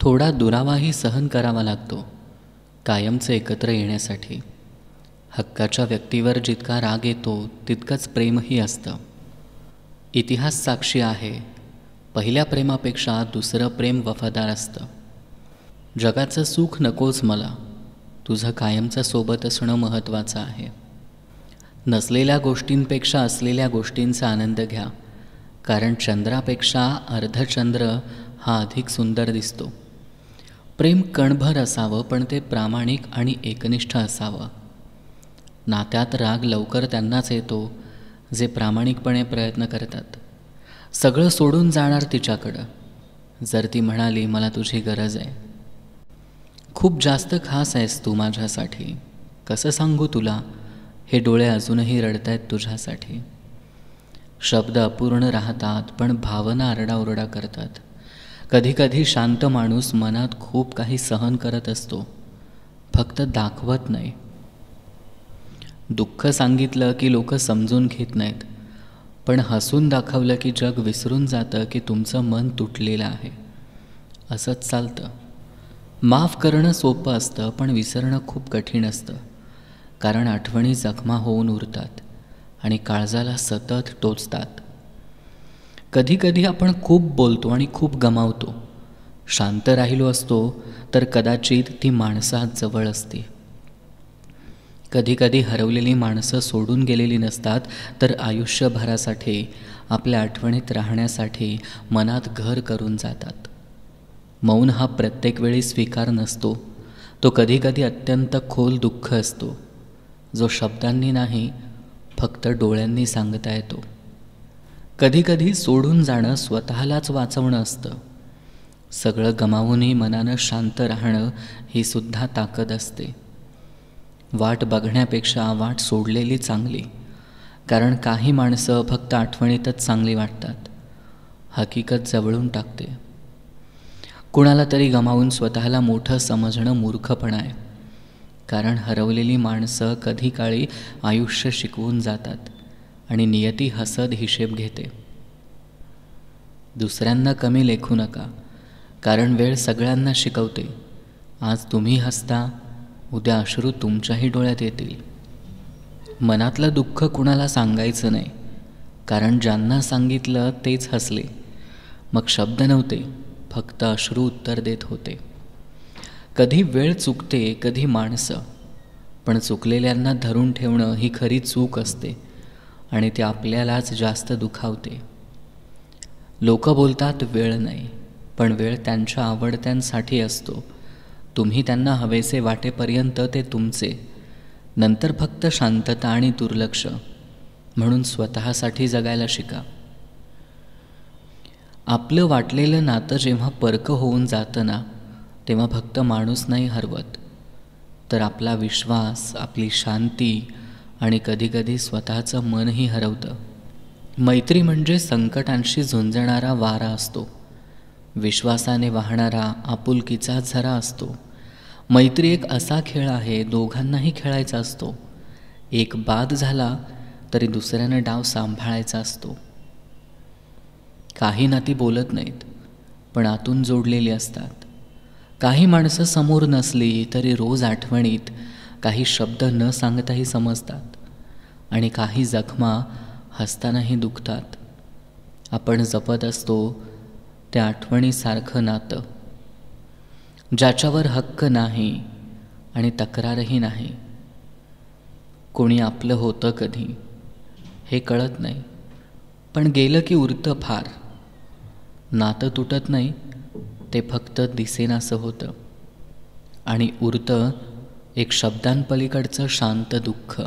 थोडा दुरावाही सहन करावा लागतो कायमचे एकत्र येण्यासाठी. हक्काच्या व्यक्तीवर जितका राग येतो तितकंच प्रेमही असतं. इतिहास साक्षी आहे, पहिल्या प्रेमापेक्षा दुसरं प्रेम वफादार असतं. जगाचं सुख नकोच मला, तुझं कायमचं सोबत असणं महत्त्वाचं आहे. नसलेल्या गोष्टींपेक्षा असलेल्या गोष्टींचा आनंद घ्या, कारण चंद्रापेक्षा अर्धचंद्र हा अधिक सुंदर दिसतो. प्रेम कणभर असावं, पण ते प्रामाणिक आणि एकनिष्ठ असावं. नात्यात राग लवकर त्यांनाच येतो जे प्रामाणिकपणे प्रयत्न करतात. सगळं सोडून जाणार तिच्याकडं जर ती म्हणाली मला तुझी गरज आहे. खूप जास्त खास आहेस तू माझ्यासाठी, कसं सांगू तुला, हे डोळे अजूनही रडतायत तुझ्यासाठी. शब्द अपूर्ण राहतात, पण भावना आरडाओरडा करतात. कधीकधी शांत माणूस मनात खूप काही सहन करत असतो, फक्त दाखवत नाही. दुःख सांगितलं की लोक समजून घेत नाहीत, पण हसून दाखवलं की जग विसरून जातं की तुमचं मन तुटलेलं आहे. असंच चालतं. माफ करणं सोपं असतं, पण विसरणं खूप कठीण असतं, कारण आठवणी जखमा होऊन उरतात आणि काळजाला सतत टोचतात. कधीकधी आपण खूप बोलतो आणि खूप गमावतो. शांत राहिलो असतो तर कदाचित ती माणसात जवळ असते. कधीकधी हरवलेली माणसं सोडून गेलेली नसतात, तर आयुष्यभरासाठी आपल्या आठवणीत राहण्यासाठी मनात घर करून जातात. मौन हा प्रत्येक वेळी स्वीकार नसतो, तो कधीकधी अत्यंत खोल दुःख असतो, जो शब्दांनी नाही फक्त डोळ्यांनी सांगता येतो. कधीकधी सोडून जाणं स्वतःलाच वाचवणं असतं. सगळं गमावूनही मनानं शांत राहणं ही सुद्धा ताकद असते. वाट बघण्यापेक्षा वाट सोडलेली चांगली, कारण काही माणसं फक्त आठवणीतच चांगली वाटतात, हकीकत जवळून टाकते. कुणाला तरी गमावून स्वतःला मोठं समजणं मूर्खपणा आहे, कारण हरवलेली माणसं कधी काळी आयुष्य शिकवून जातात आणि नियती हसत हिशेब घेते. दुसऱ्यांना कमी लेखू नका, कारण वेळ सगळ्यांना शिकवते. आज तुम्ही हसता, उद्या अश्रू तुमच्याही डोळ्यात येतील. मनातलं दुःख कुणाला सांगायचं नाही, कारण ज्यांना सांगितलं तेच हसले. मग शब्द नव्हते, फक्त अश्रू उत्तर देत होते. कधी वेळ चुकते, कधी माणसं, पण चुकलेल्यांना धरून ठेवणं ही खरी चूक असते आणि ते आपल्यालाच जास्त दुखावते. लोक बोलतात वेळ नाही, पण वेळ त्यांच्या आवडत्यांसाठी असतो. तुम्ही त्यांना हवेसे वाटेपर्यंत ते तुमचे, नंतर फक्त शांतता आणि दुर्लक्ष. म्हणून स्वतःसाठी जगायला शिका. आपलं वाटलेलं नातं जेव्हा परकं होऊन जातं ना, तेव्हा फक्त माणूस नाही हरवत, तर आपला विश्वास, आपली शांती आणि कधीकधी स्वतःचं मनही हरवतं. मैत्री म्हणजे संकटांशी झुंजणारा वारा असतो, विश्वासाने वाहणारा आपुलकीचा झरा असतो. मैत्री एक असा खेळ आहे, दोघांनाही खेळायचा असतो. एक बाद झाला तरी दुसऱ्यानं डाव सांभाळायचा असतो. काही नाती बोलत नाहीत, पण आतून जोडलेली असतात. काही माणसं समोर नसली तरी रोज आठवणीत काही शब्द न सांगताही समजतात, आणि काही जखमा हसतानाही दुखतात. आपण जपत असतो त्या आठवणीसारखं नातं, ज्याच्यावर हक्क नाही आणि तक्रारही नाही. कोणी आपलं होतं कधी हे कळत नाही, पण गेलं की उरतं फार. नातं तुटत नाही, ते फक्त दिसेनासं होतं, आणि उरतं एक शब्दांपलीकडचं शांत दुःख.